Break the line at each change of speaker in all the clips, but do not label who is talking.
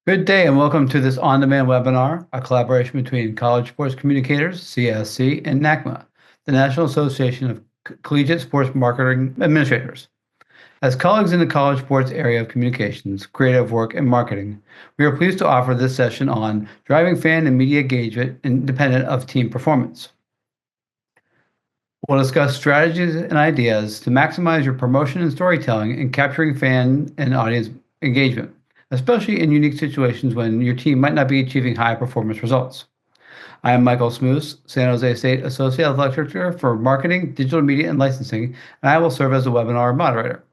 Good day and welcome to this on-demand webinar, a collaboration between College Sports Communicators, CSC, and NACMA, the National Association of Collegiate Sports Marketing Administrators. As colleagues in the college sports area of communications, creative work, and marketing, we are pleased to offer this session on driving fan and media engagement independent of team performance. We'll discuss strategies and ideas to maximize your promotion and storytelling and capturing fan and audience engagement, especially in unique situations when your team might not be achieving high performance results. I am Michael Smoose, San Jose State Associate Athletic Director for Marketing, Digital Media, and Licensing, and I will serve as the webinar moderator.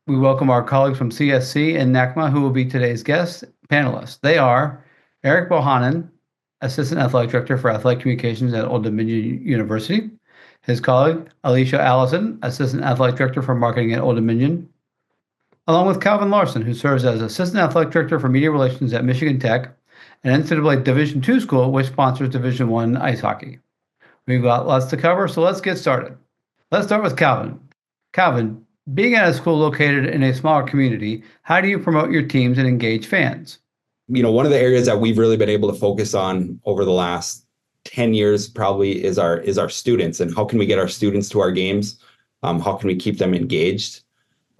We welcome our colleagues from CSC and NACMA who will be today's guest panelists. They are Eric Bohannon, Assistant Athletic Director for Athletic Communications at Old Dominion University, his colleague Alicia Allison, Assistant Athletic Director for Marketing at Old Dominion, along with Calvin Larson, who serves as Assistant Athletic Director for Media Relations at Michigan Tech, an NCAA Division II school which sponsors Division I ice hockey. We've got lots to cover, so let's get started. Let's start with Calvin. Calvin, being at a school located in a smaller community, how do you promote your teams and engage fans?
One of the areas that we've really been able to focus on over the last 10 years probably is our students, and how can we get our students to our games? How can we keep them engaged?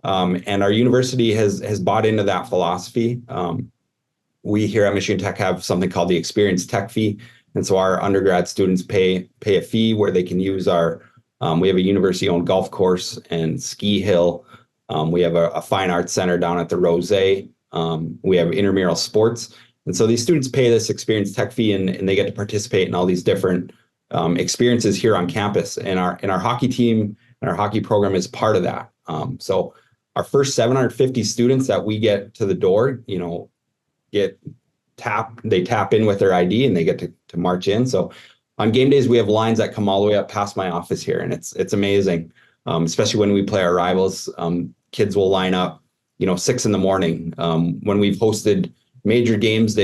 And our university has bought into that philosophy. We here at Michigan Tech have something called the Experience Tech Fee. And so our undergrad students pay a fee where they can use we have a university-owned golf course and ski hill. We have a fine arts center down at the Rose. We have intramural sports. And so these students pay this Experience Tech Fee and they get to participate in all these different experiences here on campus. And our hockey team and our hockey program is part of that. So our first 750 students that we get to the door, they tap in with their ID and they get to march in. So on game days, we have lines that come all the way up past my office here, and it's amazing. Especially when we play our rivals, kids will line up, 6 a.m. When we've hosted major games,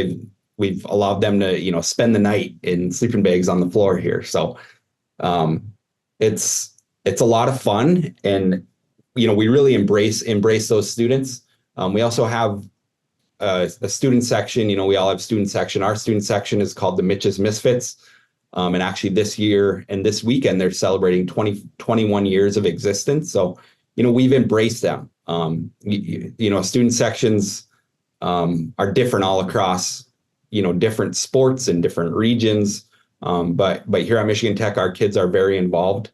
we've allowed them to, spend the night in sleeping bags on the floor here. So it's a lot of fun, and we really embrace those students. We also have a student section. We all have student section. Our student section is called the Mitch's Misfits. And actually this year and this weekend, they're celebrating 21 years of existence. So, we've embraced them. Student sections are different all across, different sports and different regions. But here at Michigan Tech, our kids are very involved.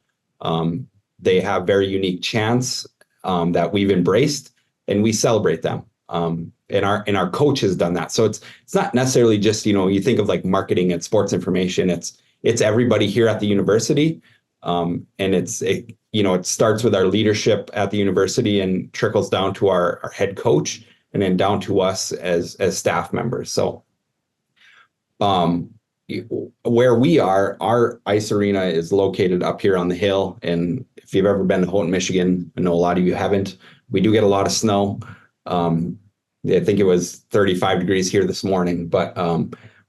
They have very unique chants that we've embraced, and we celebrate them. And our coach has done that. So it's not necessarily just, you think of like marketing and sports information. It's everybody here at the university. And it starts with our leadership at the university and trickles down to our head coach and then down to us as staff members. So where we are, our ice arena is located up here on the hill. And if you've ever been to Houghton, Michigan, I know a lot of you haven't. We do get a lot of snow. I think it was 35 degrees here this morning. But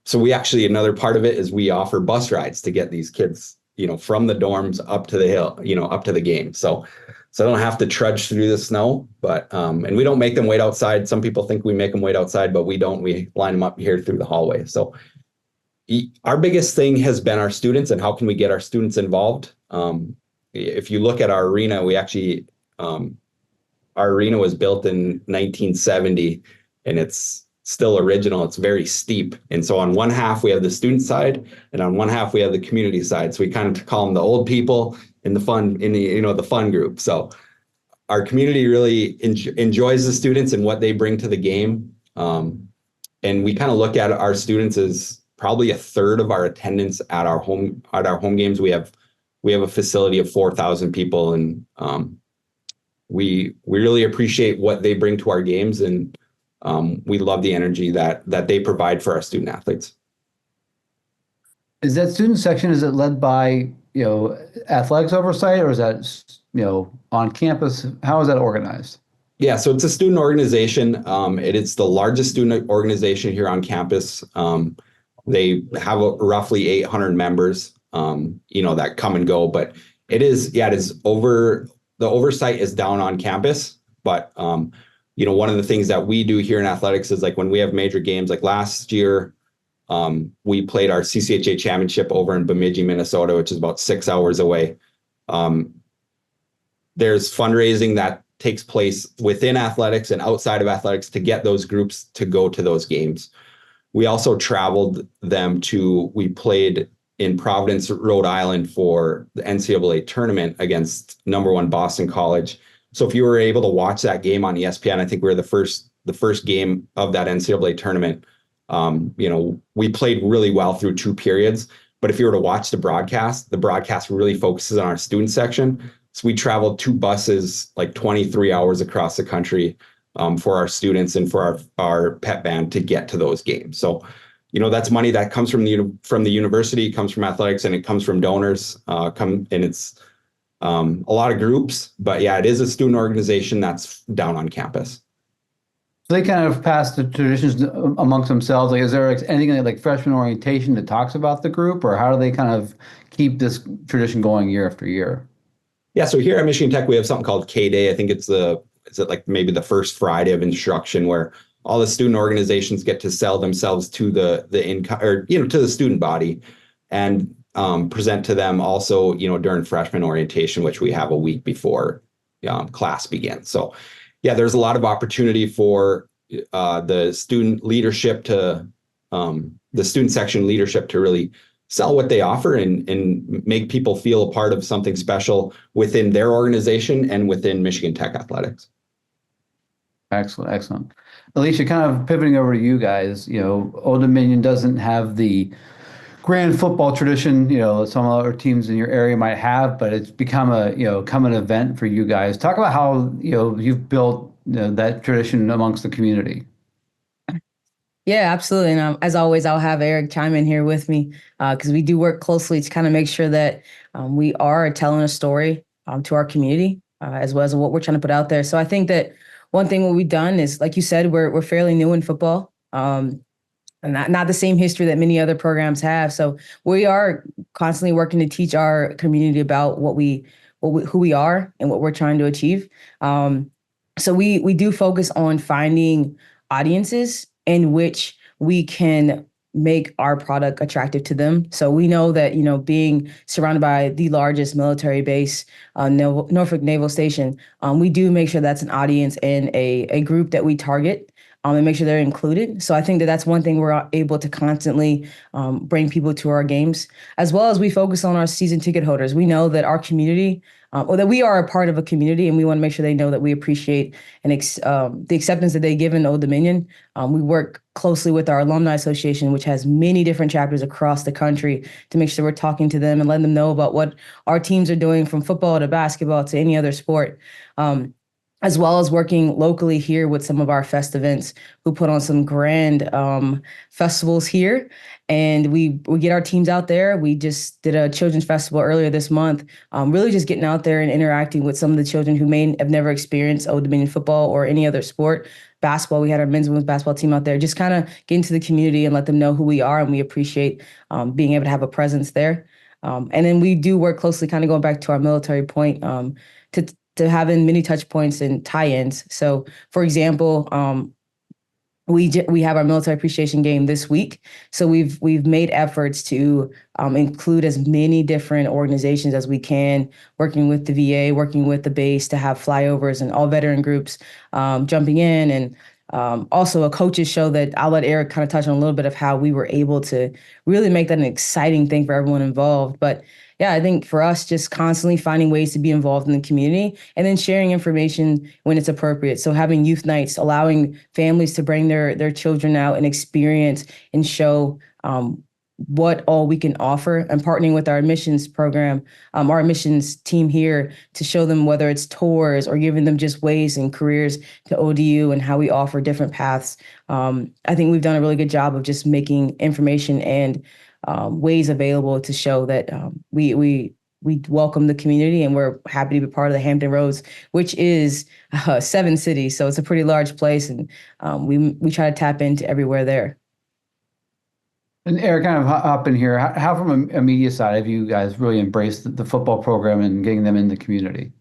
so we actually, another part of it is we offer bus rides to get these kids, from the dorms up to the hill, up to the game. So I don't have to trudge through the snow, but and we don't make them wait outside. Some people think we make them wait outside, but we don't. We line them up here through the hallway. So our biggest thing has been our students and how can we get our students involved? If you look at our arena, we actually, our arena was built in 1970 and it's still original. It's very steep. And so on one half, we have the student side and on one half, we have the community side. So we kind of call them the old people in the fun group. So our community really enjoys the students and what they bring to the game. And we kind of look at our students as probably a third of our attendance at our home games. We have a facility of 4,000 people, and we really appreciate what they bring to our games, and we love the energy that they provide for our student athletes.
Is that student section, is it led by, athletics oversight, or is that, on campus? How is that organized?
Yeah, so it's a student organization. It is the largest student organization here on campus. They have roughly 800 members, that come and go, but it is over, the oversight is down on campus, but one of the things that we do here in athletics is like when we have major games, like last year, we played our CCHA championship over in Bemidji, Minnesota, which is about 6 hours away. There's fundraising that takes place within athletics and outside of athletics to get those groups to go to those games. We also traveled them we played in Providence, Rhode Island for the NCAA tournament against #1 Boston College. So if you were able to watch that game on ESPN, I think we were the first game of that NCAA tournament. We played really well through 2 periods, but if you were to watch the broadcast really focuses on our student section. So we traveled 2 buses, like 23 hours across the country for our students and for our pep band to get to those games. So, that's money that comes from the university, comes from athletics, and it comes from donors. And it's a lot of groups, but yeah, it is a student organization that's down on campus.
So they kind of pass the traditions amongst themselves. Like, is there anything like freshman orientation that talks about the group, or how do they kind of keep this tradition going year after year?
Yeah, so here at Michigan Tech, we have something called K-Day. I think it's like maybe the first Friday of instruction where all the student organizations get to sell themselves to the income or to the student body and present to them also during freshman orientation, which we have a week before class begins. So yeah, there's a lot of opportunity for the student section leadership to really sell what they offer and make people feel a part of something special within their organization and within Michigan Tech athletics.
Excellent. Alicia, kind of pivoting over to you guys, Old Dominion doesn't have the grand football tradition, some other teams in your area might have, but it's become an event for you guys. Talk about how, you've built that tradition amongst the community.
Yeah, absolutely. And as always, I'll have Eric chime in here with me because we do work closely to kind of make sure that we are telling a story to our community as well as what we're trying to put out there. So I think that one thing what we've done is, like you said, we're fairly new in football and not the same history that many other programs have. So we are constantly working to teach our community about who we are and what we're trying to achieve. So we do focus on finding audiences in which we can make our product attractive to them. So we know that, being surrounded by the largest military base, Norfolk Naval Station, we do make sure that's an audience and a group that we target and make sure they're included. So I think that that's one thing we're able to constantly bring people to our games, as well as we focus on our season ticket holders. We know that our community, or that we are a part of a community, and we want to make sure they know that we appreciate the acceptance that they give in Old Dominion. We work closely with our Alumni Association, which has many different chapters across the country, to make sure we're talking to them and letting them know about what our teams are doing, from football to basketball to any other sport. As well as working locally here with some of our fest events, who put on some grand festivals here. And we get our teams out there. We just did a children's festival earlier this month, really just getting out there and interacting with some of the children who may have never experienced Old Dominion football or any other sport. Basketball, we had our men's and women's basketball team out there, just kind of get into the community and let them know who we are. And we appreciate being able to have a presence there. And then we do work closely, kind of going back to our military point, to having many touch points and tie-ins. So, for example, we have our military appreciation game this week. So we've made efforts to include as many different organizations as we can, working with the VA, working with the base to have flyovers and all veteran groups jumping in, and also a coaches show that I'll let Eric kind of touch on a little bit of how we were able to really make that an exciting thing for everyone involved. But yeah, I think for us, just constantly finding ways to be involved in the community and then sharing information when it's appropriate. So having youth nights, allowing families to bring their children out and experience and show what all we can offer, and partnering with our admissions program, our admissions team here, to show them whether it's tours or giving them just ways and careers to ODU and how we offer different paths. I think we've done a really good job of just making information and ways available to show that we welcome the community, and we're happy to be part of the Hampton Roads, which is 7 cities. So it's a pretty large place, and we try to tap into everywhere there.
And Eric, kind of hop in here. How from a media side have you guys really embraced the football program and getting them in the community?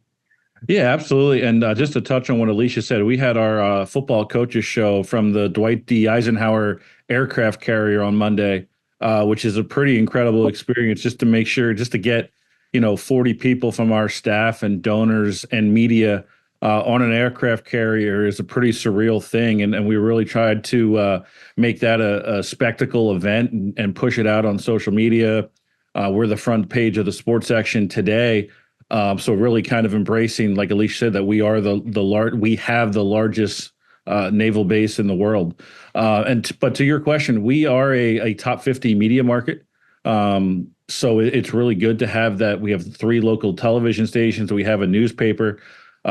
Yeah, absolutely. And just to touch on what Alicia said, we had our football coaches show from the Dwight D. Eisenhower aircraft carrier on Monday, which is a pretty incredible experience just to make sure, just to get, 40 people from our staff and donors and media on an aircraft carrier is a pretty surreal thing. And we really tried to make that a spectacle event and push it out on social media. We're the front page of the sports section today. So really kind of embracing, like Alicia said, that we are we have the largest naval base in the world. But to your question, we are a top 50 media market. So it's really good to have that. We have 3 local television stations. We have a newspaper.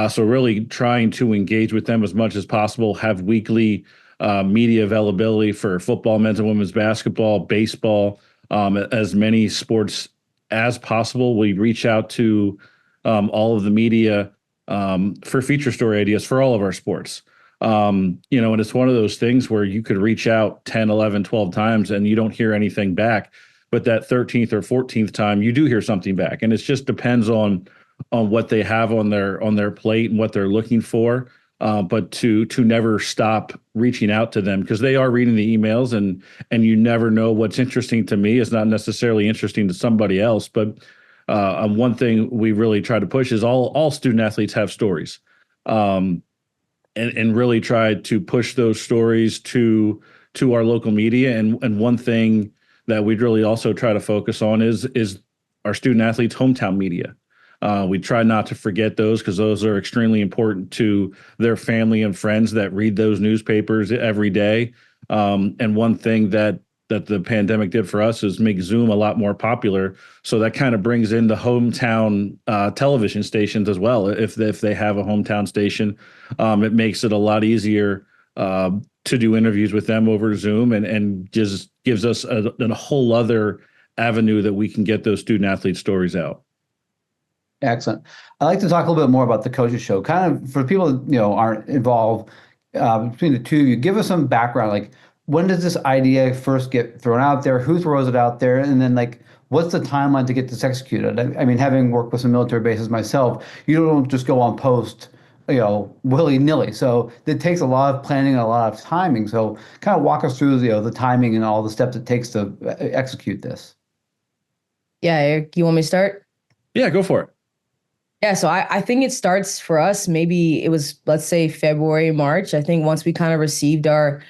So really trying to engage with them as much as possible, have weekly media availability for football, men's and women's basketball, baseball, as many sports as possible. We reach out to all of the media for feature story ideas for all of our sports. And it's one of those things where you could reach out 10, 11, 12 times and you don't hear anything back. But that 13th or 14th time, you do hear something back. And it just depends on what they have on their plate and what they're looking for. But to never stop reaching out to them, because they are reading the emails, and you never know what's interesting to me is not necessarily interesting to somebody else. But one thing we really try to push is all student athletes have stories, and really try to push those stories to our local media. And one thing that we'd really also try to focus on is our student athletes' hometown media. We try not to forget those, because those are extremely important to their family and friends that read those newspapers every day. And one thing that the pandemic did for us is make Zoom a lot more popular. So that kind of brings in the hometown television stations as well. If they have a hometown station, it makes it a lot easier to do interviews with them over Zoom, and just gives us a whole other avenue that we can get those student athlete stories out.
Excellent. I'd like to talk a little bit more about the coaches show. Kind of for people that aren't involved between the two of you, give us some background. Like, when does this idea first get thrown out there? Who throws it out there? And then, like, what's the timeline to get this executed? I mean, having worked with some military bases myself, you don't just go on post, willy-nilly. So it takes a lot of planning and a lot of timing. So kind of walk us through the timing and all the steps it takes to execute this.
Yeah, Eric, you want me to start?
Yeah, go for it.
Yeah, so I think it starts for us, maybe it was, let's say, February, March. I think once we kind of received our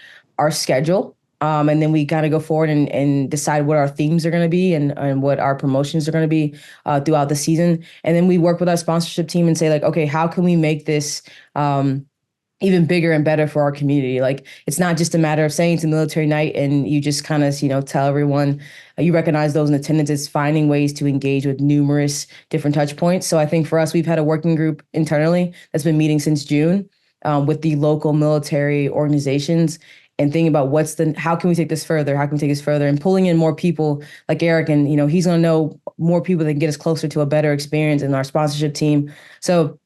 schedule, and then we kind of go forward and decide what our themes are going to be, and what our promotions are going to be throughout the season. And then we work with our sponsorship team and say, like, okay, how can we make this even bigger and better for our community? Like, it's not just a matter of saying it's a military night and you just kind of, tell everyone you recognize those in attendance. It's finding ways to engage with numerous different touch points. So I think for us, we've had a working group internally that's been meeting since June with the local military organizations, and thinking about how can we take this further? How can we take this further? And pulling in more people like Eric, and, he's going to know more people that can get us closer to a better experience in our sponsorship team. So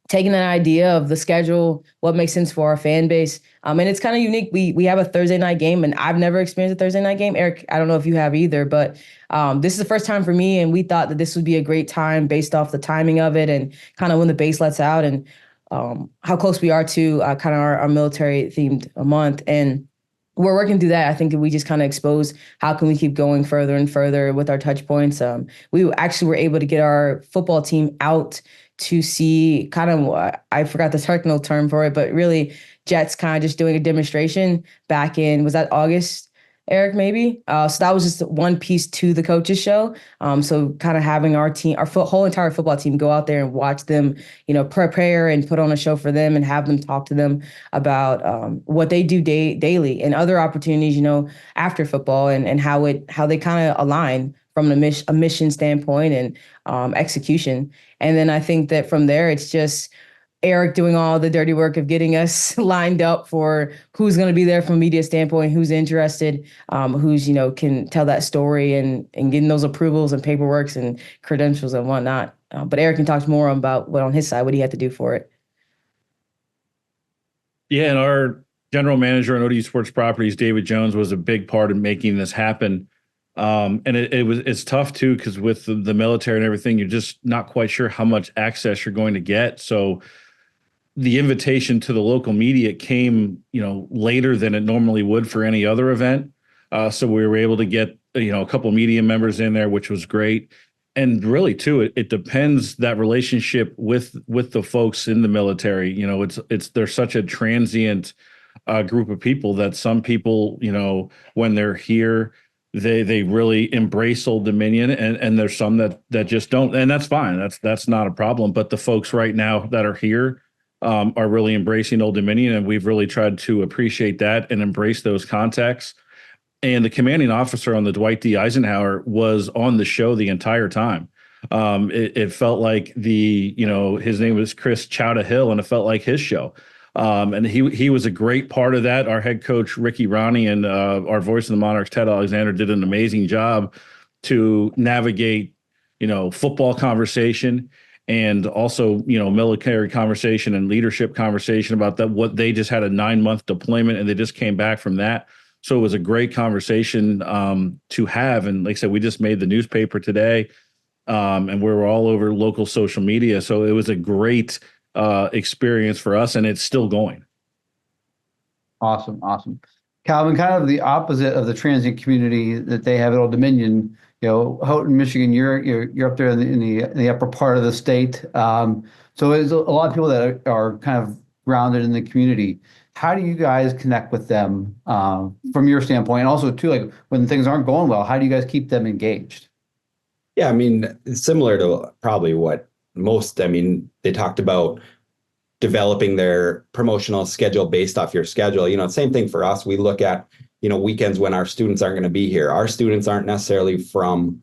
taking that idea of the schedule, what makes sense for our fan base. And it's kind of unique. We have a Thursday night game, and I've never experienced a Thursday night game. Eric, I don't know if you have either, but this is the first time for me, and we thought that this would be a great time based off the timing of it and kind of when the base lets out, and how close we are to kind of our military themed month. And we're working through that. I think we just kind of expose how can we keep going further and further with our touch points. We actually were able to get our football team out to see kind of, I forgot the technical term for it, but really Jets kind of just doing a demonstration back in, was that August, Eric, maybe? So that was just one piece to the coaches show. So kind of having our team, whole entire football team go out there and watch them, prepare and put on a show for them, and have them talk to them about what they do daily and other opportunities, after football, and how they kind of align from a mission standpoint and execution. And then I think that from there, it's just Eric doing all the dirty work of getting us lined up for who's going to be there from a media standpoint, who's interested, who's, can tell that story, and getting those approvals and paperworks and credentials and whatnot. But Eric can talk more about what on his side, what he had to do for it.
Yeah, and our general manager on ODU Sports Properties, David Jones, was a big part of making this happen. And it's tough too, because with the military and everything, you're just not quite sure how much access you're going to get. So the invitation to the local media came, later than it normally would for any other event. So we were able to get, a couple media members in there, which was great. And really too, it depends that relationship with the folks in the military. There's such a transient group of people that some people, when they're here, they really embrace Old Dominion, and there's some that just don't, and that's fine. That's not a problem. But the folks right now that are here are really embracing Old Dominion, and we've really tried to appreciate that and embrace those contacts. And the commanding officer on the Dwight D. Eisenhower was on the show the entire time. It felt like his name was Chris Chowda Hill, and it felt like his show. And he was a great part of that. Our head coach, Ricky Ronnie, and our voice of the Monarchs, Ted Alexander, did an amazing job to navigate, football conversation and also, military conversation and leadership conversation about that, what they just had a 9-month deployment and they just came back from that. So it was a great conversation to have. And like I said, we just made the newspaper today and we were all over local social media. So it was a great experience for us, and it's still going.
Awesome. Calvin, kind of the opposite of the transient community that they have at Old Dominion. Houghton, Michigan, you're up there in the upper part of the state. So there's a lot of people that are kind of grounded in the community. How do you guys connect with them from your standpoint? And also, too, like when things aren't going well, how do you guys keep them engaged?
Yeah, I mean, similar to probably what they talked about developing their promotional schedule based off your schedule. Same thing for us. We look at, weekends when our students aren't going to be here. Our students aren't necessarily from,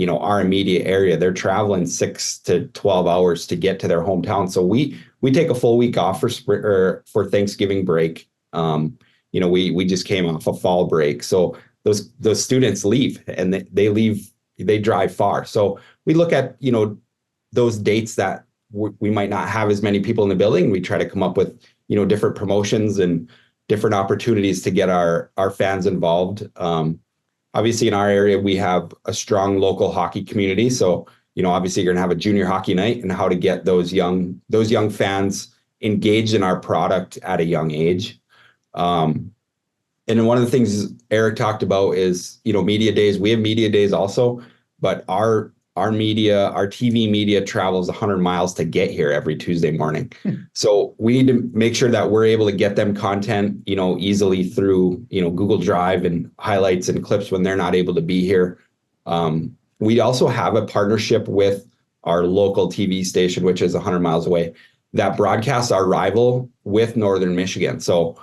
our immediate area. They're traveling 6 to 12 hours to get to their hometown. So we take a full week off for Thanksgiving break. We just came off a fall break. So those students leave, and they drive far. So we look at, those dates that we might not have as many people in the building. We try to come up with, different promotions and different opportunities to get our fans involved. Obviously in our area, we have a strong local hockey community. So, obviously you're gonna have a junior hockey night, and how to get those young fans engaged in our product at a young age. And then one of the things Eric talked about is, media days. We have media days also, but our TV media travels 100 miles to get here every Tuesday morning. So we need to make sure that we're able to get them content, easily through, Google Drive and highlights and clips when they're not able to be here. We also have a partnership with our local TV station, which is 100 miles away, that broadcasts our rival with Northern Michigan. So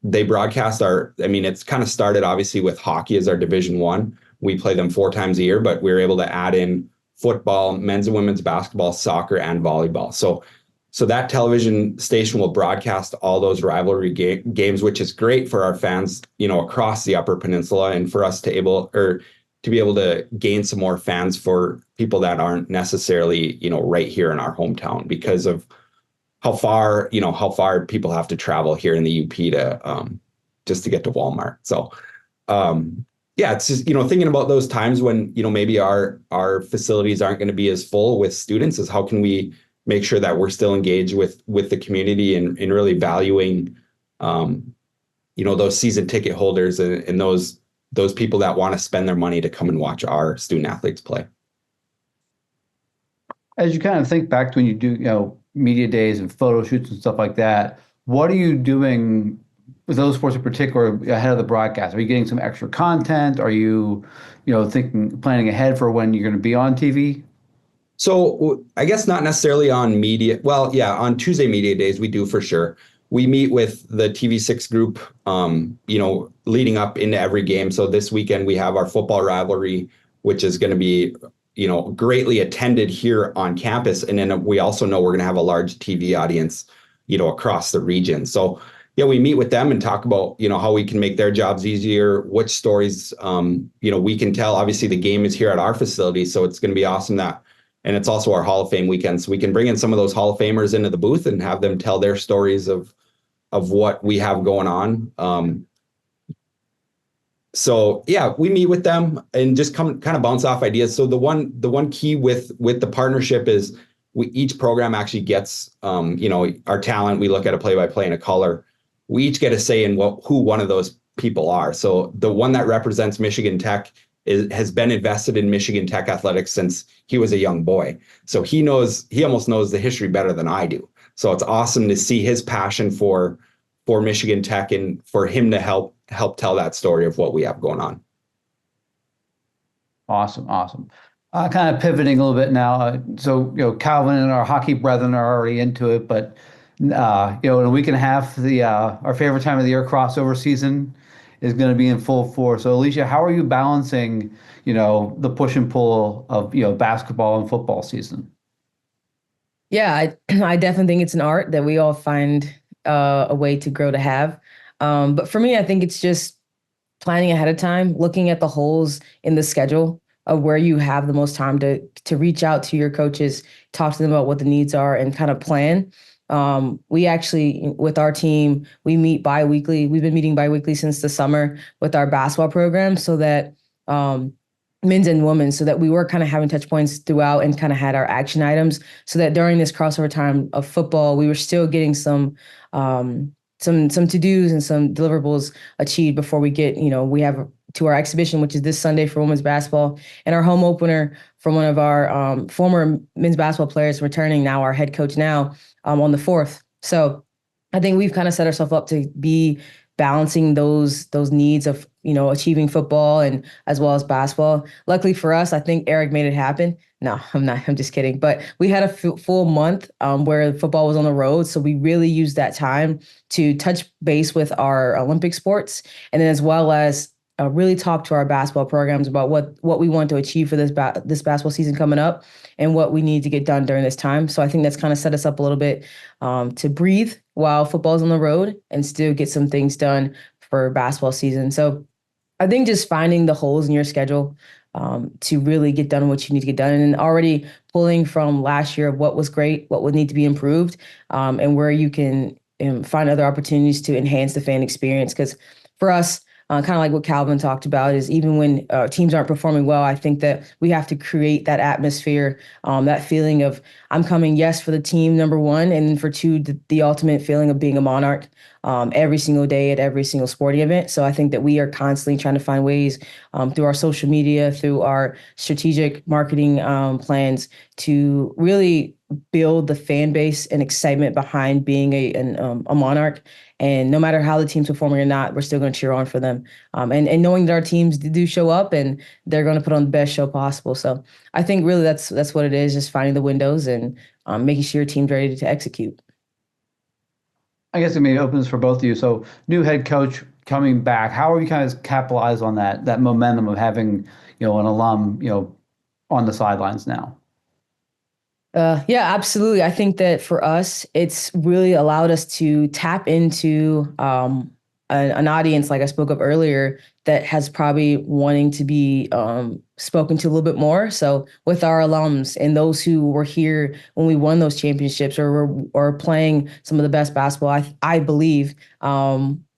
they broadcast it's kind of started obviously with hockey as our Division I. We play them 4 times a year, but we were able to add in football, men's and women's basketball, soccer, and volleyball. So that television station will broadcast all those rivalry games, which is great for our fans, across the Upper Peninsula, and for us to be able to gain some more fans for people that aren't necessarily, right here in our hometown because of how far people have to travel here in the UP to just to get to Walmart. So yeah, it's just, thinking about those times when, maybe our facilities aren't going to be as full with students, is how can we make sure that we're still engaged with the community and really valuing, those season ticket holders and those people that want to spend their money to come and watch our student athletes play.
As you kind of think back to when you do, media days and photo shoots and stuff like that, what are you doing with those sports in particular ahead of the broadcast? Are you getting some extra content? Are you, planning ahead for when you're going to be on TV?
So I guess not necessarily on media. Well, yeah, on Tuesday media days, we do for sure. We meet with the TV6 group, leading up into every game. So this weekend we have our football rivalry, which is going to be, greatly attended here on campus. And then we also know we're going to have a large TV audience, across the region. So yeah, we meet with them and talk about, how we can make their jobs easier, which stories, we can tell. Obviously, the game is here at our facility, so it's going to be awesome and it's also our Hall of Fame weekend. So we can bring in some of those Hall of Famers into the booth and have them tell their stories of what we have going on. So yeah, we meet with them and just kind of bounce off ideas. So the one key with the partnership is each program actually gets, our talent. We look at a play-by-play and a color. We each get a say in who one of those people are. So the one that represents Michigan Tech has been invested in Michigan Tech athletics since he was a young boy. So he almost knows the history better than I do. So it's awesome to see his passion for Michigan Tech and for him to help tell that story of what we have going on.
Awesome. Kind of pivoting a little bit now. So, Calvin and our hockey brethren are already into it, but, in a week and a half, our favorite time of the year, crossover season, is going to be in full force. So, Alicia, how are you balancing, the push and pull of, basketball and football season?
Yeah, I definitely think it's an art that we all find a way to grow to have. But for me, I think it's just planning ahead of time, looking at the holes in the schedule of where you have the most time to reach out to your coaches, talk to them about what the needs are, and kind of plan. We actually, with our team, we meet biweekly. We've been meeting biweekly since the summer with our basketball program, so that men's and women's, so that we were kind of having touch points throughout and kind of had our action items, so that during this crossover time of football, we were still getting some to-dos and some deliverables achieved before we get, we have to our exhibition, which is this Sunday for women's basketball, and our home opener from one of our former men's basketball players returning, now our head coach now, on the 4th. So I think we've kind of set ourselves up to be balancing those needs of, achieving football and as well as basketball. Luckily for us, I think Eric made it happen. No, I'm not. I'm just kidding. But we had a full month where football was on the road. So we really used that time to touch base with our Olympic sports, and then as well as really talk to our basketball programs about what we want to achieve for this basketball season coming up and what we need to get done during this time. So I think that's kind of set us up a little bit to breathe while football's on the road and still get some things done for basketball season. So I think just finding the holes in your schedule to really get done what you need to get done, and already pulling from last year of what was great, what would need to be improved, and where you can find other opportunities to enhance the fan experience. Because for us, kind of like what Calvin talked about, is even when teams aren't performing well, I think that we have to create that atmosphere, that feeling of I'm coming, yes, for the team, number one, and then for two, the ultimate feeling of being a Monarch every single day at every single sporting event. So I think that we are constantly trying to find ways through our social media, through our strategic marketing plans to really build the fan base and excitement behind being a Monarch. And no matter how the team's performing or not, we're still going to cheer on for them. And knowing that our teams do show up and they're going to put on the best show possible. So I think really that's what it is, just finding the windows and making sure your team's ready to execute.
I guess it maybe opens for both of you. So new head coach coming back, how are you kind of capitalize on that momentum of having, an alum, on the sidelines now?
Yeah, absolutely. I think that for us, it's really allowed us to tap into an audience, like I spoke of earlier, that has probably wanting to be spoken to a little bit more. So with our alums and those who were here when we won those championships or playing some of the best basketball, I believe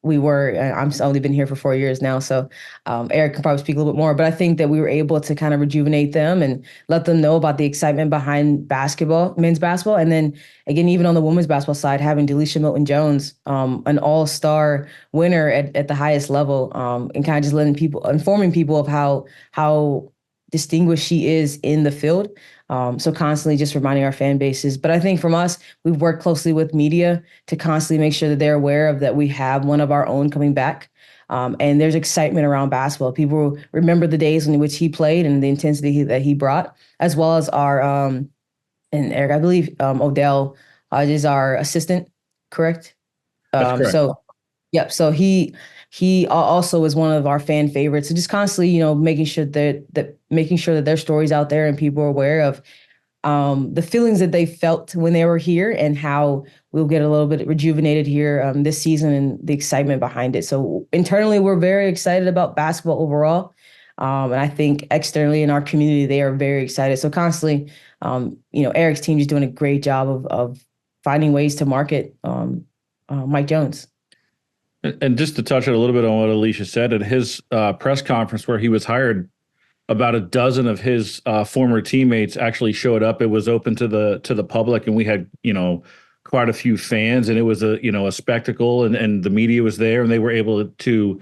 we were. I've only been here for 4 years now, so Eric can probably speak a little bit more. But I think that we were able to kind of rejuvenate them and let them know about the excitement behind basketball, men's basketball, and then again, even on the women's basketball side, having Delisha Milton-Jones, an all-star winner at the highest level, and kind of just informing people of how distinguished she is in the field. So constantly just reminding our fan bases. But I think from us, we've worked closely with media to constantly make sure that they're aware of that we have one of our own coming back. And there's excitement around basketball. People remember the days in which he played and the intensity that he brought, as well as our, and Eric, I believe Odell is our assistant, correct?
That's correct.
So, yep. So he also is one of our fan favorites. So just constantly, making sure that their stories out there and people are aware of the feelings that they felt when they were here and how we'll get a little bit rejuvenated here this season and the excitement behind it. So internally, we're very excited about basketball overall. And I think externally in our community, they are very excited. So constantly, Eric's team is doing a great job of finding ways to market Mike Jones.
And just to touch on a little bit on what Alicia said, at his press conference where he was hired, about a dozen of his former teammates actually showed up. It was open to the public, and we had quite a few fans, and it was a spectacle, and the media was there, and they were able to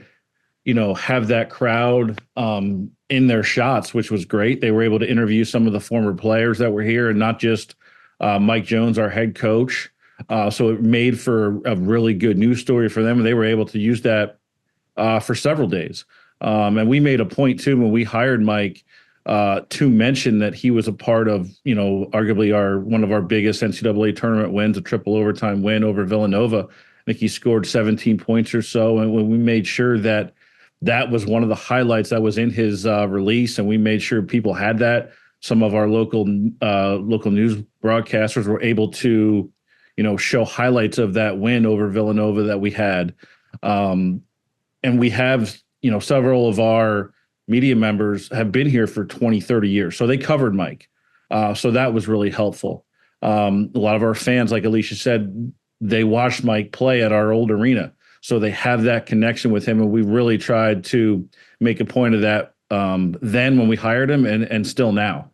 have that crowd in their shots, which was great. They were able to interview some of the former players that were here, and not just Mike Jones, our head coach. So it made for a really good news story for them, and they were able to use that for several days. And we made a point too when we hired Mike to mention that he was a part of, arguably one of our biggest NCAA tournament wins, a triple overtime win over Villanova. I think he scored 17 points or so, and when we made sure that was one of the highlights that was in his release, and we made sure people had that. Some of our local news broadcasters were able to, show highlights of that win over Villanova that we had, and we have. Several of our media members have been here for 20, 30 years. So they covered Mike. So that was really helpful. A lot of our fans, like Alicia said, they watched Mike play at our old arena. So they have that connection with him. And we really tried to make a point of that then when we hired him and still now.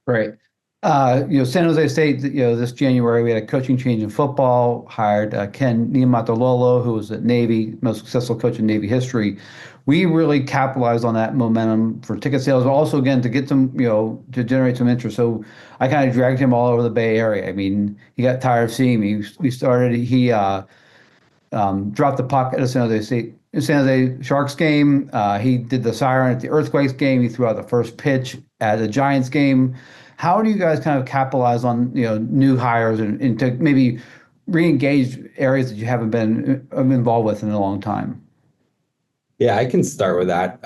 Right. San Jose State, this January, we had a coaching change in football, hired Ken Niumatalolo, who was at Navy, most successful coach in Navy history. We really capitalized on that momentum for ticket sales, but also, again, to get some, to generate some interest. So I kind of dragged him all over the Bay Area. I mean, he got tired of seeing me. He dropped the puck at a San Jose Sharks game. He did the siren at the Earthquakes game. He threw out the first pitch at the Giants game. How do you guys kind of capitalize on new hires and to maybe re-engage areas that you haven't been involved with in a long time?
Yeah, I can start with that.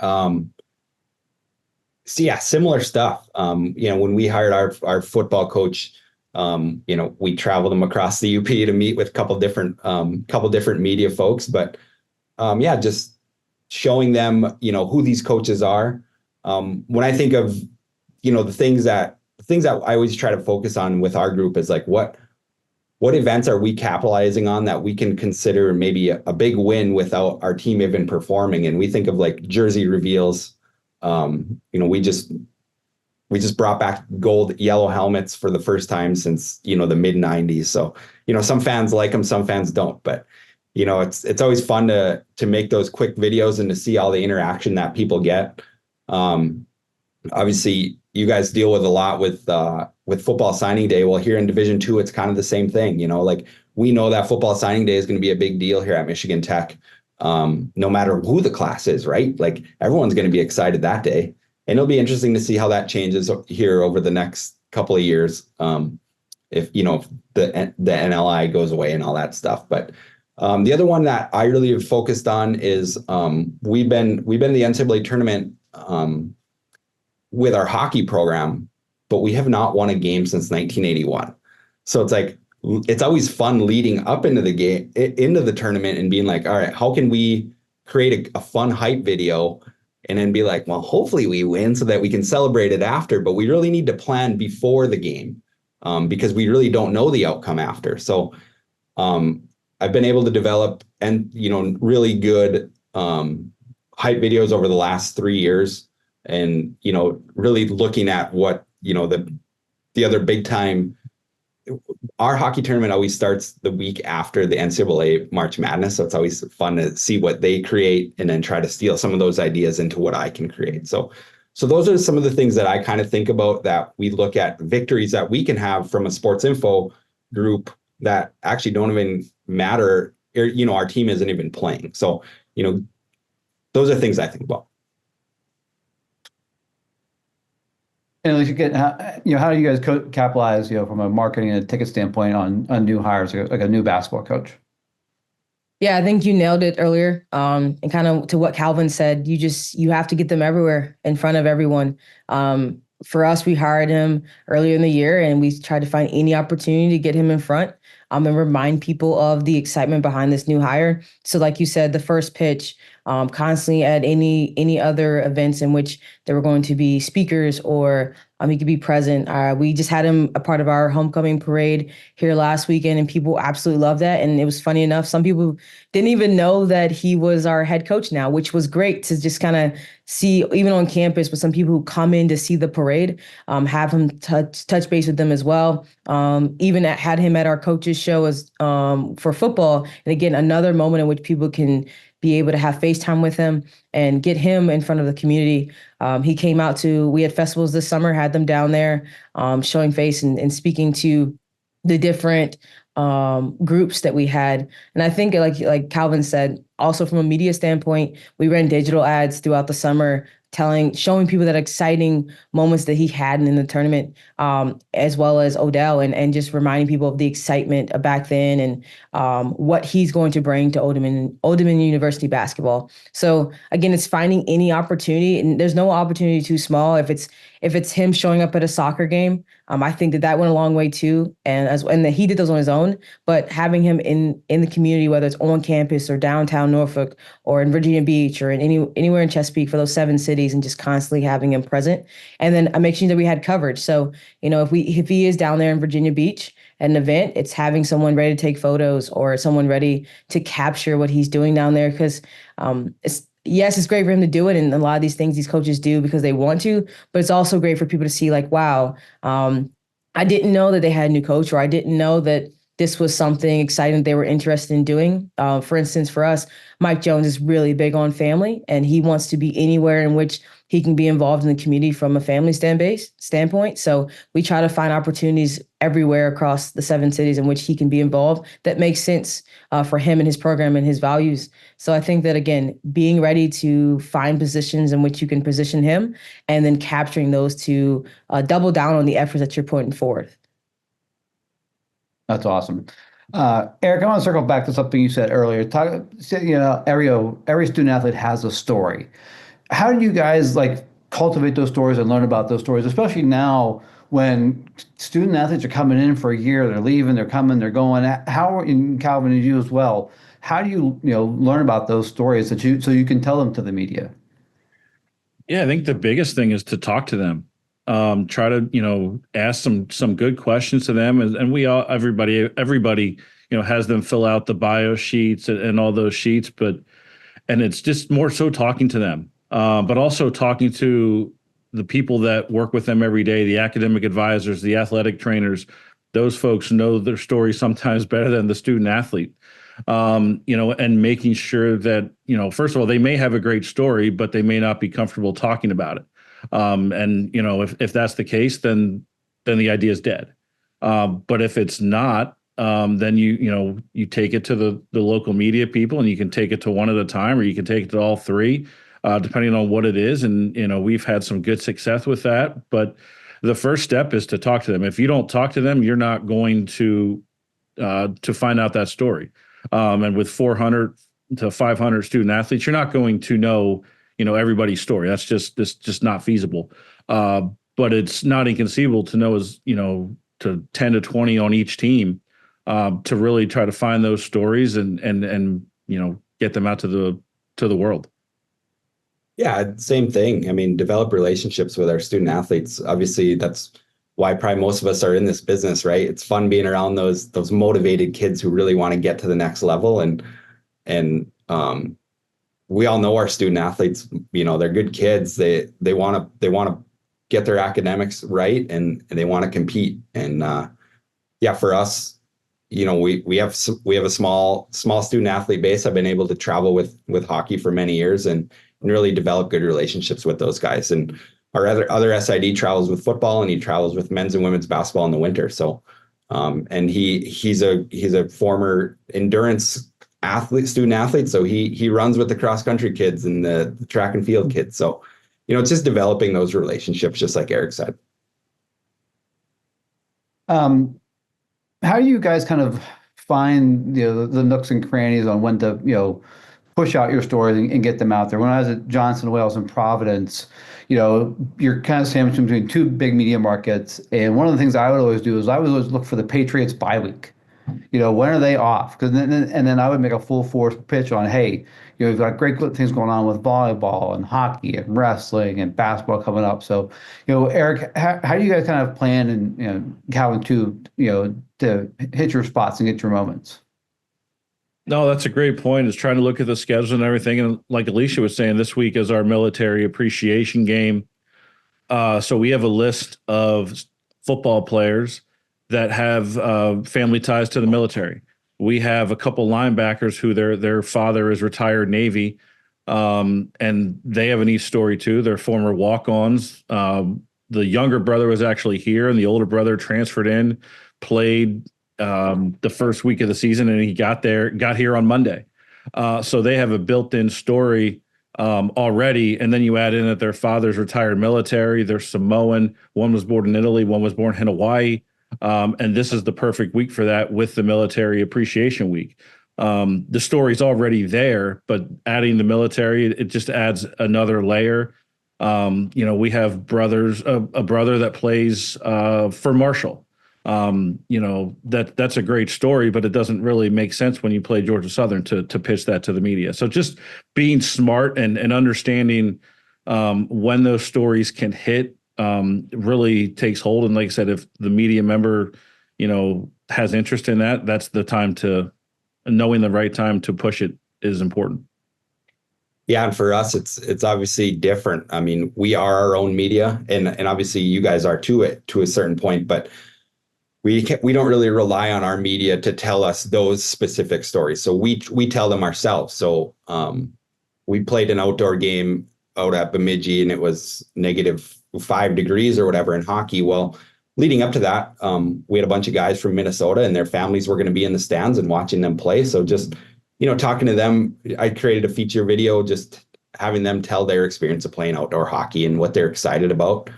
Similar stuff. When we hired our football coach, we traveled him across the UP to meet with a couple different media folks, but just showing them who these coaches are. When I think of the things that I always try to focus on with our group is like what events are we capitalizing on that we can consider maybe a big win without our team even performing. And we think of like jersey reveals. We just brought back gold yellow helmets for the first time since the mid 90s. So some fans like them, some fans don't, but it's always fun to make those quick videos and to see all the interaction that people get. Obviously you guys deal with a lot with football signing day. Well, here in Division II, it's kind of the same thing. We know that football signing day is going to be a big deal here at Michigan Tech. No matter who the class is, right? Like everyone's going to be excited that day, and it'll be interesting to see how that changes here over the next couple of years. If the NLI goes away and all that stuff. But the other one that I really have focused on is we've been in the NCAA tournament with our hockey program, but we have not won a game since 1981. So it's like, it's always fun leading up into the game, into the tournament, and being like, all right, how can we create a fun hype video and then be like, well, hopefully we win so that we can celebrate it after, but we really need to plan before the game because we really don't know the outcome after. So I've been able to develop really good hype videos over the last 3 years. And, really looking at what, the other big time, our hockey tournament always starts the week after the NCAA March Madness. So it's always fun to see what they create and then try to steal some of those ideas into what I can create. So those are some of the things that I kind of think about, that we look at victories that we can have from a sports info group that actually don't even matter. Our team isn't even playing. So, those are things I think about.
And at least how do you guys capitalize, from a marketing and a ticket standpoint on new hires, like a new basketball coach?
Yeah, I think you nailed it earlier. And kind of to what Calvin said, you have to get them everywhere in front of everyone. For us, we hired him earlier in the year, and we tried to find any opportunity to get him in front. and remind people of the excitement behind this new hire. So like you said, the first pitch, constantly at any other events in which there were going to be speakers or he could be present. We just had him a part of our homecoming parade here last weekend, and people absolutely loved that. And it was funny enough, some people didn't even know that he was our head coach now, which was great to just kind of see, even on campus, with some people who come in to see the parade, have him touch base with them as well. Even had him at our coaches show as for football. And again, another moment in which people can be able to have FaceTime with him and get him in front of the community. He came out we had festivals this summer, had them down there showing face and speaking to the different groups that we had. And I think like Calvin said, also from a media standpoint, we ran digital ads throughout the summer, showing people that exciting moments that he had in the tournament, as well as Odell, and just reminding people of the excitement back then and what he's going to bring to Old Dominion University basketball. So again, it's finding any opportunity, and there's no opportunity too small. If it's him showing up at a soccer game, I think that went a long way too, and that he did those on his own. But having him in the community, whether it's on campus or downtown Norfolk or in Virginia Beach or in anywhere in Chesapeake for those 7 cities, and just constantly having him present, and then making sure that we had coverage. So if he is down there in Virginia Beach at an event, it's having someone ready to take photos or someone ready to capture what he's doing down there, because it's great for him to do it. And a lot of these things these coaches do because they want to, but it's also great for people to see like, wow, I didn't know that they had a new coach, or I didn't know that this was something exciting they were interested in doing. For instance, for us, Mike Jones is really big on family, and he wants to be anywhere in which he can be involved in the community from a family standpoint. So we try to find opportunities everywhere across the 7 cities in which he can be involved that makes sense for him and his program and his values. So I think that, again, being ready to find positions in which you can position him, and then capturing those to double down on the efforts that you're putting forth.
That's awesome. Eric, I want to circle back to something you said earlier. Every student athlete has a story. How do you guys cultivate those stories and learn about those stories, especially now when student athletes are coming in for a year, they're leaving, they're coming, they're going? How, and Calvin and you as well, how do you learn about those stories so you can tell them to the media?
Yeah, I think the biggest thing is to talk to them. Try to, ask some good questions to them. And everybody, has them fill out the bio sheets and all those sheets, and it's just more so talking to them, but also talking to the people that work with them every day, the academic advisors, the athletic trainers. Those folks know their story sometimes better than the student athlete. And making sure that, first of all, they may have a great story, but they may not be comfortable talking about it. And if that's the case, then the idea is dead. But if it's not, then you take it to the local media people, and you can take it to one at a time, or you can take it to all 3, depending on what it is. And we've had some good success with that. But the first step is to talk to them. If you don't talk to them, you're not going to find out that story. And with 400 to 500 student athletes, you're not going to know everybody's story. That's just not feasible. But it's not inconceivable to know to 10 to 20 on each team, to really try to find those stories and get them out to the world.
Yeah, same thing. I mean, develop relationships with our student athletes. Obviously, that's why probably most of us are in this business, right? It's fun being around those motivated kids who really want to get to the next level. And we all know our student athletes, they're good kids. They want to get their academics right, and they want to compete. And for us, we have a small student athlete base. I've been able to travel with hockey for many years and really develop good relationships with those guys. And our other SID travels with football, and he travels with men's and women's basketball in the winter. So, and he's a former endurance student athlete. So he runs with the cross country kids and the track and field kids. So, it's just developing those relationships, just like Eric said. How
do you guys kind of find the nooks and crannies on when to push out your stories and get them out there? When I was at Johnson Wales in Providence, you're kind of sandwiched between 2 big media markets, and one of the things I would always do is I would always look for the Patriots bye week. when are they off? Because then I would make a full force pitch on, hey, we've got great things going on with volleyball and hockey and wrestling and basketball coming up. So, Eric, how do you guys kind of plan and, Calvin too, to hit your spots and get your moments?
No, that's a great point. Is trying to look at the schedule and everything. And like Alicia was saying, this week is our military appreciation game. So we have a list of football players that have family ties to the military. We have a couple linebackers who their father is retired Navy, and they have a neat story too. They're former walk-ons. The younger brother was actually here, and the older brother transferred in, played the first week of the season, and he got here on Monday. So they have a built-in story already. And then you add in that their father's retired military, they're Samoan. One was born in Italy, one was born in Hawaii. And this is the perfect week for that with the Military Appreciation Week. The story's already there, but adding the military, it just adds another layer. We have a brother that plays for Marshall. That's a great story, but it doesn't really make sense when you play Georgia Southern to pitch that to the media. So just being smart and understanding when those stories can hit really takes hold. And like I said, if the media member, has interest in that, that's the time knowing the right time to push it is important.
Yeah, and for us, it's obviously different. I mean, we are our own media, and obviously you guys are to a certain point, but we don't really rely on our media to tell us those specific stories. So we tell them ourselves. So we played an outdoor game out at Bemidji, and it was -5 degrees or whatever in hockey. Well, leading up to that, we had a bunch of guys from Minnesota, and their families were going to be in the stands and watching them play. So just talking to them, I created a feature video, just having them tell their experience of playing outdoor hockey and what they're excited about.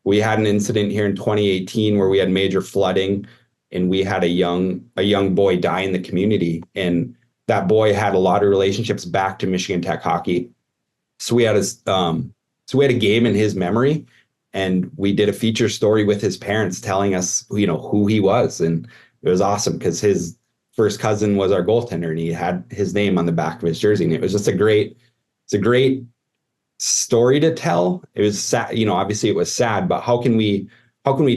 We had an incident here in 2018 where we had major flooding, and we had a young boy die in the community. And that boy had a lot of relationships back to Michigan Tech hockey. So we had a game in his memory, and we did a feature story with his parents telling us, who he was. And it was awesome because his first cousin was our goaltender, and he had his name on the back of his jersey. And it was just it's a great story to tell. It was sad, obviously it was sad, but how can we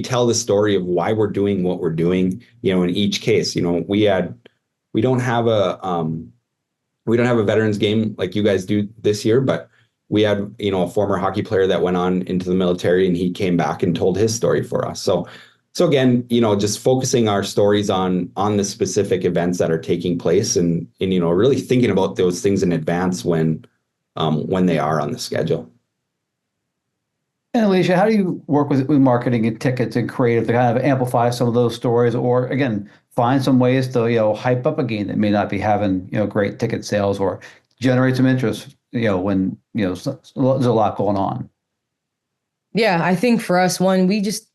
tell the story of why we're doing what we're doing, in each case? We don't have a veterans game like you guys do this year, but we had, a former hockey player that went on into the military, and he came back and told his story for us. So again, just focusing our stories on the specific events that are taking place, and really thinking about those things in advance when they are on the schedule.
And Alicia, how do you work with marketing and tickets and creative to kind of amplify some of those stories, or again, find some ways to hype up a game that may not be having great ticket sales, or generate some interest when there's a lot going on?
Yeah, I think for us, one, we just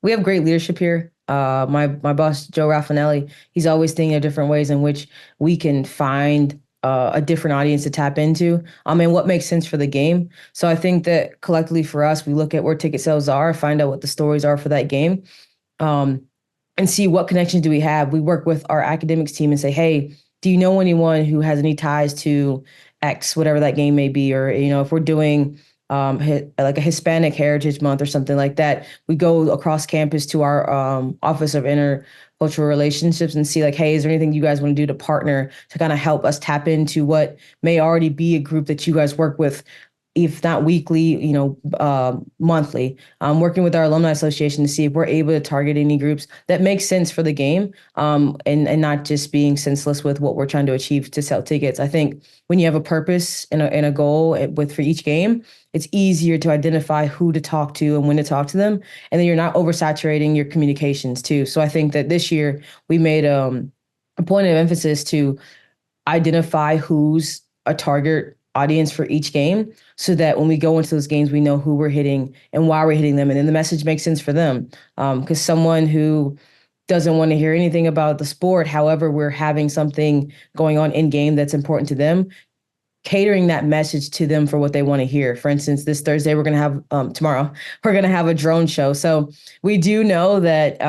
we have great leadership here. My boss, Joe Raffanelli, he's always thinking of different ways in which we can find a different audience to tap into, and what makes sense for the game. So I think that collectively for us, we look at where ticket sales are, find out what the stories are for that game, and see what connections do we have. We work with our academics team and say, hey, do you know anyone who has any ties to X, whatever that game may be? Or, if we're doing like a Hispanic Heritage Month or something like that, we go across campus to our Office of Intercultural Relationships and see like, hey, is there anything you guys want to do to partner to kind of help us tap into what may already be a group that you guys work with, if not weekly, monthly, working with our alumni association to see if we're able to target any groups that make sense for the game, and not just being senseless with what we're trying to achieve to sell tickets. I think when you have a purpose and a goal for each game, it's easier to identify who to talk to and when to talk to them. And then you're not oversaturating your communications too. So I think that this year we made a point of emphasis to identify who's a target audience for each game, so that when we go into those games, we know who we're hitting and why we're hitting them. And then the message makes sense for them. Because someone who doesn't want to hear anything about the sport, however, we're having something going on in game that's important to them, catering that message to them for what they want to hear. For instance, this Thursday, we're going to have, tomorrow, we're going to have a drone show. So we do know that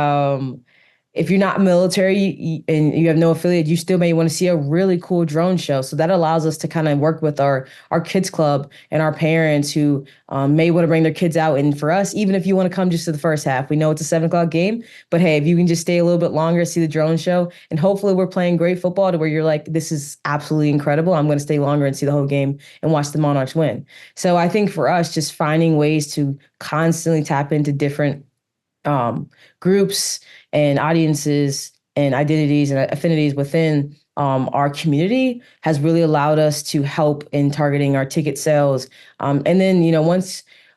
if you're not military and you have no affiliate, you still may want to see a really cool drone show. So that allows us to kind of work with our kids club and our parents who may want to bring their kids out. And for us, even if you want to come just to the first half, we know it's a 7 o'clock game, but hey, if you can just stay a little bit longer, see the drone show, and hopefully we're playing great football to where you're like, this is absolutely incredible. I'm going to stay longer and see the whole game and watch the Monarchs win. So I think for us, just finding ways to constantly tap into different groups and audiences and identities and affinities within our community has really allowed us to help in targeting our ticket sales. And then,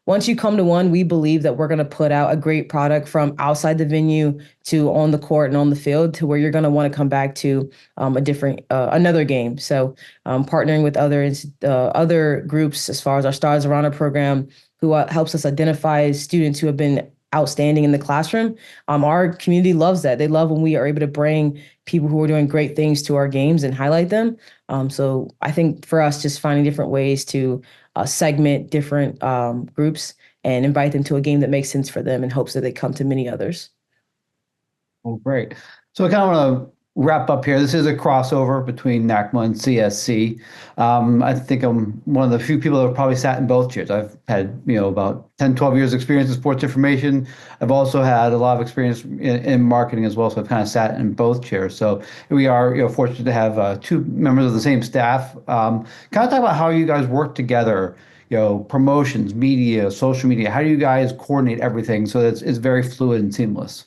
once you come to one, we believe that we're going to put out a great product from outside the venue to on the court and on the field to where you're going to want to come back to another game. So partnering with other groups as far as our Stars of Honor program, who helps us identify students who have been outstanding in the classroom. Our community loves that. They love when we are able to bring people who are doing great things to our games and highlight them. So I think for us, just finding different ways to segment different groups and invite them to a game that makes sense for them in hopes that they come to many others.
Oh, great. So I kind of want to wrap up here. This is a crossover between NACMA and CSC. I think I'm one of the few people that have probably sat in both chairs. I've had, about 10, 12 years experience in sports information. I've also had a lot of experience in marketing as well. So I've kind of sat in both chairs. So we are, fortunate to have two members of the same staff. Kind of talk about how you guys work together, promotions, media, social media. How do you guys coordinate everything so that it's very fluid and seamless?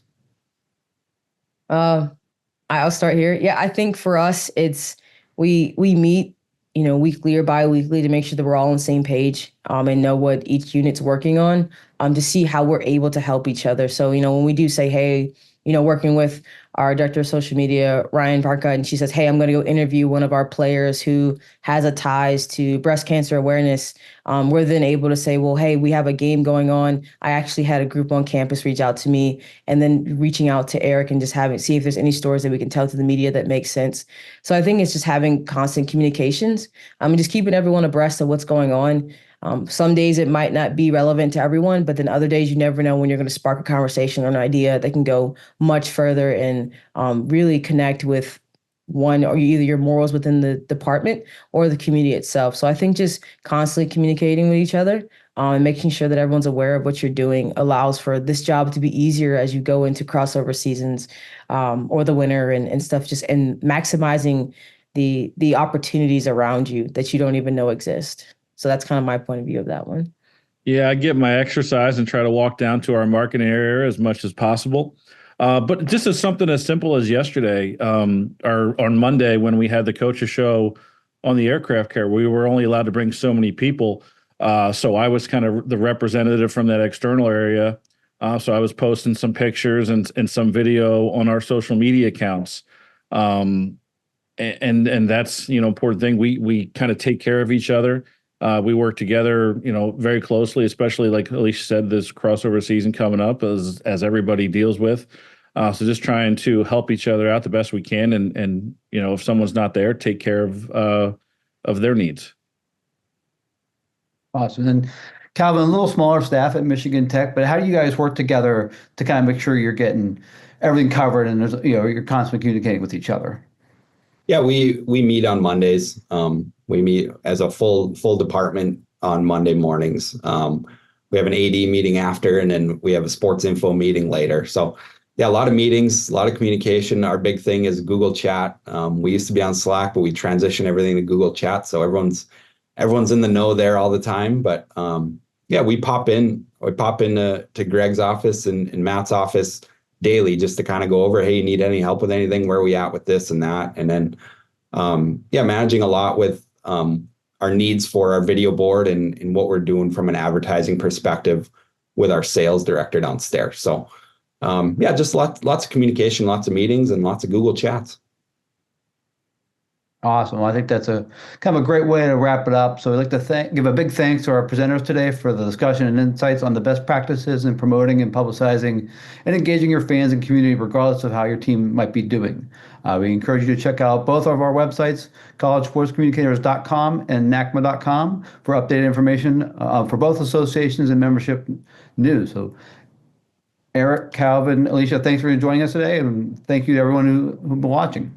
I'll start here. Yeah, I think for us, it's we meet, weekly or bi-weekly to make sure that we're all on the same page and know what each unit's working on to see how we're able to help each other. So, when we do say, hey, working with our director of social media, Ryan Barca, and she says, hey, I'm going to go interview one of our players who has a ties to breast cancer awareness. We're then able to say, well, hey, we have a game going on. I actually had a group on campus reach out to me, and then reaching out to Eric and just see if there's any stories that we can tell to the media that makes sense. So I think it's just having constant communications and just keeping everyone abreast of what's going on. Some days it might not be relevant to everyone, but then other days you never know when you're going to spark a conversation or an idea that can go much further and really connect with one or either your morals within the department or the community itself. So I think just constantly communicating with each other and making sure that everyone's aware of what you're doing allows for this job to be easier as you go into crossover seasons or the winter and stuff, and maximizing the opportunities around you that you don't even know exist. So that's kind of my point of view of that one.
Yeah, I get my exercise and try to walk down to our marketing area as much as possible. But just as something as simple as yesterday, or on Monday when we had the coaches show on the aircraft carrier, we were only allowed to bring so many people. So I was kind of the representative from that external area. So I was posting some pictures and some video on our social media accounts. And that's, important thing. We kind of take care of each other. We work together, very closely, especially like Alicia said, this crossover season coming up as everybody deals with. So just trying to help each other out the best we can. And if someone's not there, take care of their needs.
Awesome. And Calvin, a little smaller staff at Michigan Tech, but how do you guys work together to kind of make sure you're getting everything covered and there's, you're constantly communicating with each other?
Yeah, we meet on Mondays. We meet as a full department on Monday mornings. We have an AD meeting after, and then we have a sports info meeting later. So yeah, a lot of meetings, a lot of communication. Our big thing is Google Chat. We used to be on Slack, but we transitioned everything to Google Chat. So everyone's in the know there all the time. But yeah, we pop into Greg's office and Matt's office daily just to kind of go over, hey, you need any help with anything? Where are we at with this and that? And then, managing a lot with our needs for our video board and what we're doing from an advertising perspective with our sales director downstairs. So, just lots of communication, lots of meetings, and lots of Google Chats.
Awesome. Well, I think that's a kind of a great way to wrap it up. So we'd like to give a big thanks to our presenters today for the discussion and insights on the best practices in promoting and publicizing and engaging your fans and community, regardless of how your team might be doing. We encourage you to check out both of our websites, collegesportscommunicators.com and NACMA.com, for updated information for both associations and membership news. So Eric, Calvin, Alicia, thanks for joining us today, and thank you to everyone who's been watching.